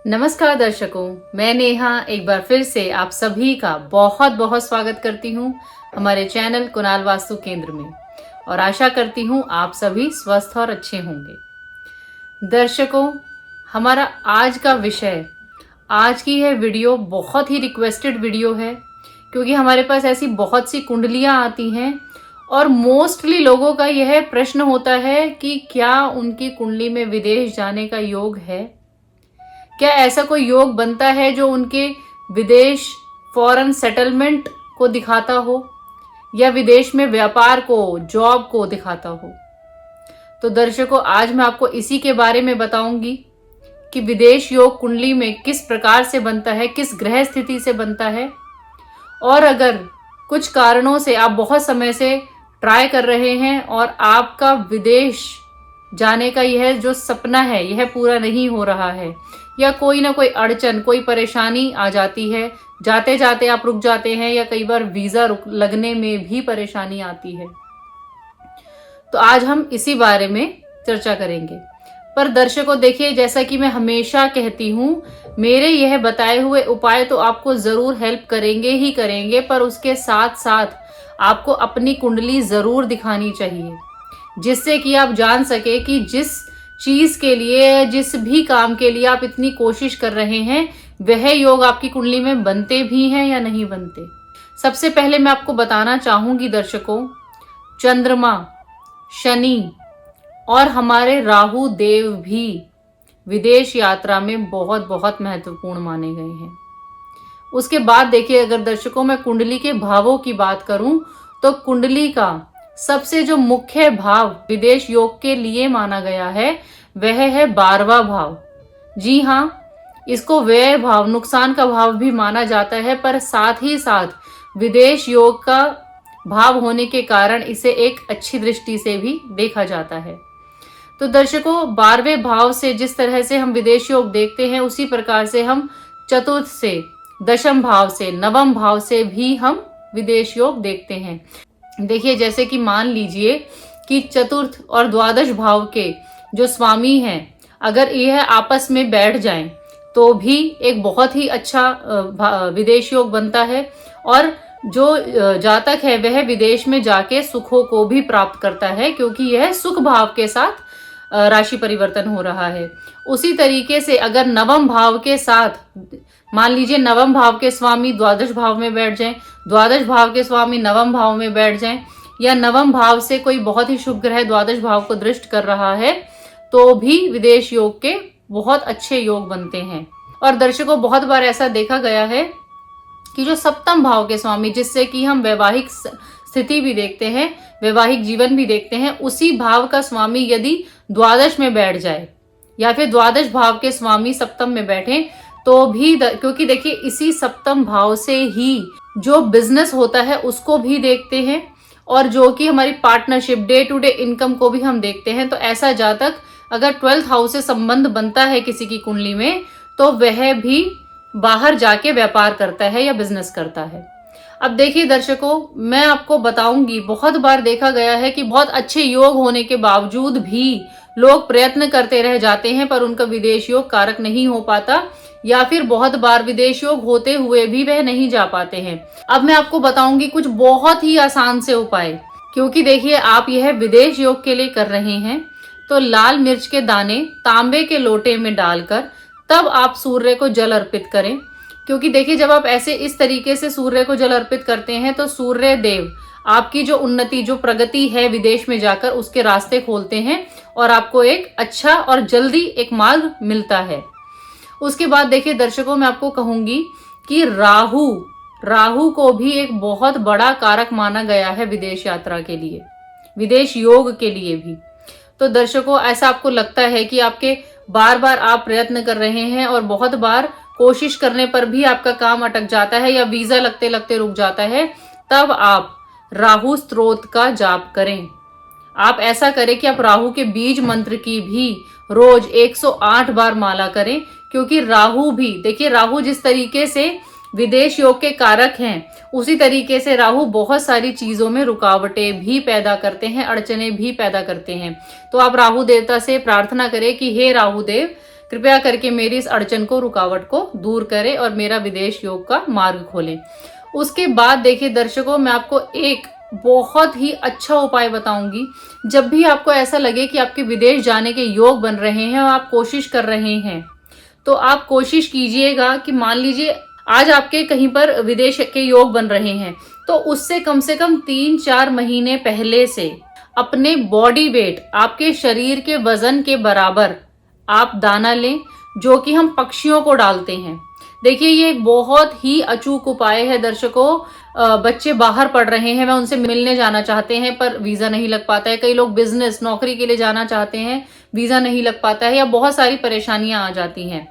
नमस्कार दर्शकों, मैं नेहा एक बार फिर से आप सभी का बहुत बहुत स्वागत करती हूँ हमारे चैनल कुणाल वास्तु केंद्र में और आशा करती हूँ आप सभी स्वस्थ और अच्छे होंगे। दर्शकों, हमारा आज का विषय, आज की यह वीडियो बहुत ही रिक्वेस्टेड वीडियो है क्योंकि हमारे पास ऐसी बहुत सी कुंडलियाँ आती हैं और मोस्टली लोगों का यह प्रश्न होता है कि क्या उनकी कुंडली में विदेश जाने का योग है, क्या ऐसा कोई योग बनता है जो उनके विदेश फॉरेन सेटलमेंट को दिखाता हो या विदेश में व्यापार को, जॉब को दिखाता हो। तो दर्शकों, आज मैं आपको इसी के बारे में बताऊंगी कि विदेश योग कुंडली में किस प्रकार से बनता है, किस ग्रह स्थिति से बनता है। और अगर कुछ कारणों से आप बहुत समय से ट्राई कर रहे हैं और आपका विदेश जाने का यह जो सपना है यह पूरा नहीं हो रहा है, या कोई ना कोई अड़चन, कोई परेशानी आ जाती है, जाते जाते आप रुक जाते हैं, या कई बार वीज़ा लगने में भी परेशानी आती है, तो आज हम इसी बारे में चर्चा करेंगे। पर दर्शकों देखिए, जैसा कि मैं हमेशा कहती हूँ, मेरे यह बताए हुए उपाय तो आपको ज़रूर हेल्प करेंगे ही करेंगे, पर उसके साथ साथ आपको अपनी कुंडली ज़रूर दिखानी चाहिए, जिससे कि आप जान सके कि जिस चीज के लिए, जिस भी काम के लिए आप इतनी कोशिश कर रहे हैं, वह योग आपकी कुंडली में बनते भी हैं या नहीं बनते। सबसे पहले मैं आपको बताना चाहूंगी दर्शकों, चंद्रमा, शनि और हमारे राहु देव भी विदेश यात्रा में बहुत बहुत महत्वपूर्ण माने गए हैं। उसके बाद देखिए, अगर दर्शकों मैं कुंडली के भावों की बात करूं तो कुंडली का सबसे जो मुख्य भाव विदेश योग के लिए माना गया है वह है 12वां भाव। जी हाँ, इसको व्यय भाव, नुकसान का भाव भी माना जाता है, पर साथ ही साथ विदेश योग का भाव होने के कारण इसे एक अच्छी दृष्टि से भी देखा जाता है। तो दर्शकों, 12वें भाव से जिस तरह से हम विदेश योग देखते हैं, उसी प्रकार से हम चतुर्थ से, दशम भाव से, नवम भाव से भी हम विदेश योग देखते हैं। देखिए, जैसे कि मान लीजिए कि चतुर्थ और द्वादश भाव के जो स्वामी हैं, अगर यह आपस में बैठ जाएं तो भी एक बहुत ही अच्छा विदेश योग बनता है, और जो जातक है वह विदेश में जाके सुखों को भी प्राप्त करता है, क्योंकि यह सुख भाव के साथ राशि परिवर्तन हो रहा है। उसी तरीके से अगर नवम भाव के साथ, मान लीजिए नवम भाव के स्वामी द्वादश भाव में बैठ जाएं, द्वादश भाव के स्वामी नवम भाव में बैठ जाएं, या नवम भाव से कोई बहुत ही शुभ ग्रह द्वादश भाव को दृष्ट कर रहा है, तो भी विदेश योग के बहुत अच्छे योग बनते हैं। और दर्शकों, बहुत बार ऐसा देखा गया है कि जो सप्तम भाव के स्वामी, जिससे कि हम वैवाहिक स्थिति भी देखते हैं, वैवाहिक जीवन भी देखते हैं, उसी भाव का स्वामी यदि द्वादश में बैठ जाए या फिर द्वादश भाव के स्वामी सप्तम में बैठे तो भी, क्योंकि देखिए इसी सप्तम भाव से ही जो बिजनेस होता है उसको भी देखते हैं, और जो कि हमारी partnership, day to day income को भी हम देखते हैं। तो ऐसा जातक अगर 12th हाउस से संबंध बनता है किसी की कुंडली में, तो वह भी बाहर जाके व्यापार करता है या बिजनेस करता है। अब देखिए दर्शकों, मैं आपको बताऊंगी, बहुत बार देखा गया है कि बहुत अच्छे योग होने के बावजूद भी लोग प्रयत्न करते रह जाते हैं, पर उनका विदेश योग कारक नहीं हो पाता, या फिर बहुत बार विदेश योग होते हुए भी वह नहीं जा पाते हैं। अब मैं आपको बताऊंगी कुछ बहुत ही आसान से उपाय, क्योंकि देखिए आप यह विदेश योग के लिए कर रहे हैं, तो लाल मिर्च के दाने तांबे के लोटे में डालकर तब आप सूर्य को जल अर्पित करें। क्योंकि देखिए, जब आप ऐसे इस तरीके से सूर्य को जल अर्पित करते हैं तो सूर्य देव आपकी जो उन्नति, जो प्रगति है विदेश में जाकर, उसके रास्ते खोलते हैं और आपको एक अच्छा और जल्दी एक मार्ग मिलता है। उसके बाद देखिए दर्शकों, मैं आपको कहूंगी कि राहु को भी एक बहुत बड़ा कारक माना गया है विदेश यात्रा के लिए, विदेश योग के लिए भी। तो दर्शकों, ऐसा आपको लगता है कि आपके बार बार आप प्रयत्न कर रहे हैं और बहुत बार कोशिश करने पर भी आपका काम अटक जाता है या वीजा लगते लगते रुक जाता है, तब आप राहु स्तोत्र का जाप करें। आप ऐसा करें कि आप राहु के बीज मंत्र की भी रोज 108 बार माला करें, क्योंकि राहु भी, देखिए राहु जिस तरीके से विदेश योग के कारक हैं, उसी तरीके से राहु बहुत सारी चीजों में रुकावटें भी पैदा करते हैं, अड़चने भी पैदा करते हैं। तो आप राहु देवता से प्रार्थना करें कि हे राहु देव, कृपया करके मेरी इस अड़चन को, रुकावट को दूर करें और मेरा विदेश योग का मार्ग खोलें। उसके बाद देखिए दर्शकों, मैं आपको एक बहुत ही अच्छा उपाय बताऊंगी। जब भी आपको ऐसा लगे कि आपके विदेश जाने के योग बन रहे हैं और आप कोशिश कर रहे हैं, तो आप कोशिश कीजिएगा कि मान लीजिए आज आपके कहीं पर विदेश के योग बन रहे हैं, तो उससे कम से कम 3-4 महीने पहले से अपने बॉडी वेट, आपके शरीर के वजन के बराबर आप दाना लें, जो कि हम पक्षियों को डालते हैं। देखिए ये एक बहुत ही अचूक उपाय है दर्शकों। बच्चे बाहर पढ़ रहे हैं, वह उनसे मिलने जाना चाहते हैं पर वीजा नहीं लग पाता है। कई लोग बिजनेस, नौकरी के लिए जाना चाहते हैं, वीजा नहीं लग पाता है, या बहुत सारी परेशानियां आ जाती हैं।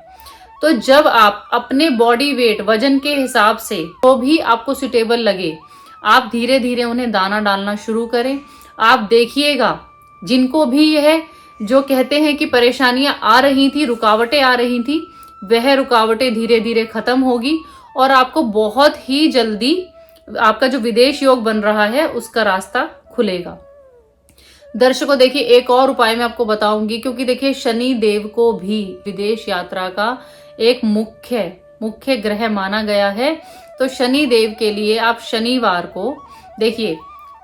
तो जब आप अपने बॉडी वेट, वजन के हिसाब से जो भी आपको सुटेबल लगे, आप धीरे धीरे उन्हें दाना डालना शुरू करें। आप देखिएगा जिनको भी यह जो कहते हैं कि परेशानियां आ रही थी, रुकावटें आ रही थी, वह रुकावटें धीरे धीरे खत्म होगी और आपको बहुत ही जल्दी आपका जो विदेश योग बन रहा है उसका रास्ता खुलेगा। दर्शकों देखिए एक और उपाय मैं आपको बताऊंगी, क्योंकि देखिए शनि देव को भी विदेश यात्रा का एक मुख्य ग्रह माना गया है। तो शनि देव के लिए आप शनिवार को, देखिए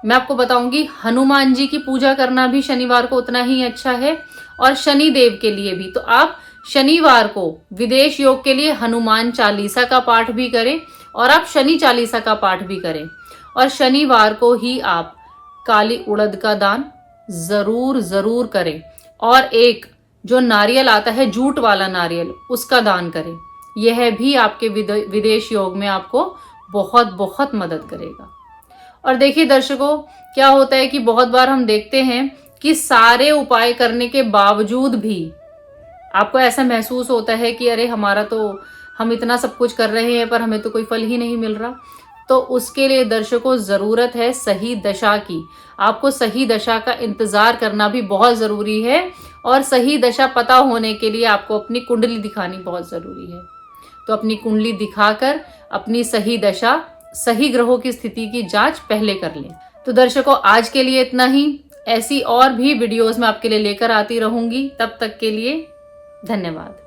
मैं आपको बताऊंगी, हनुमान जी की पूजा करना भी शनिवार को उतना ही अच्छा है और शनि देव के लिए भी। तो आप शनिवार को विदेश योग के लिए हनुमान चालीसा का पाठ भी करें और आप शनि चालीसा का पाठ भी करें, और शनिवार को ही आप काली उड़द का दान जरूर करें, और एक जो नारियल आता है, जूट वाला नारियल, उसका दान करें। यह भी आपके विदेश योग में आपको बहुत बहुत मदद करेगा। और देखिए दर्शकों, क्या होता है कि बहुत बार हम देखते हैं कि सारे उपाय करने के बावजूद भी आपको ऐसा महसूस होता है कि अरे हम इतना सब कुछ कर रहे हैं पर हमें तो कोई फल ही नहीं मिल रहा। तो उसके लिए दर्शकों जरूरत है सही दशा की। आपको सही दशा का इंतजार करना भी बहुत जरूरी है, और सही दशा पता होने के लिए आपको अपनी कुंडली दिखानी बहुत जरूरी है। तो अपनी कुंडली दिखाकर अपनी सही दशा, सही ग्रहों की स्थिति की जांच पहले कर लें। तो दर्शकों आज के लिए इतना ही। ऐसी और भी वीडियोस मैं आपके लिए लेकर आती रहूंगी। तब तक के लिए धन्यवाद।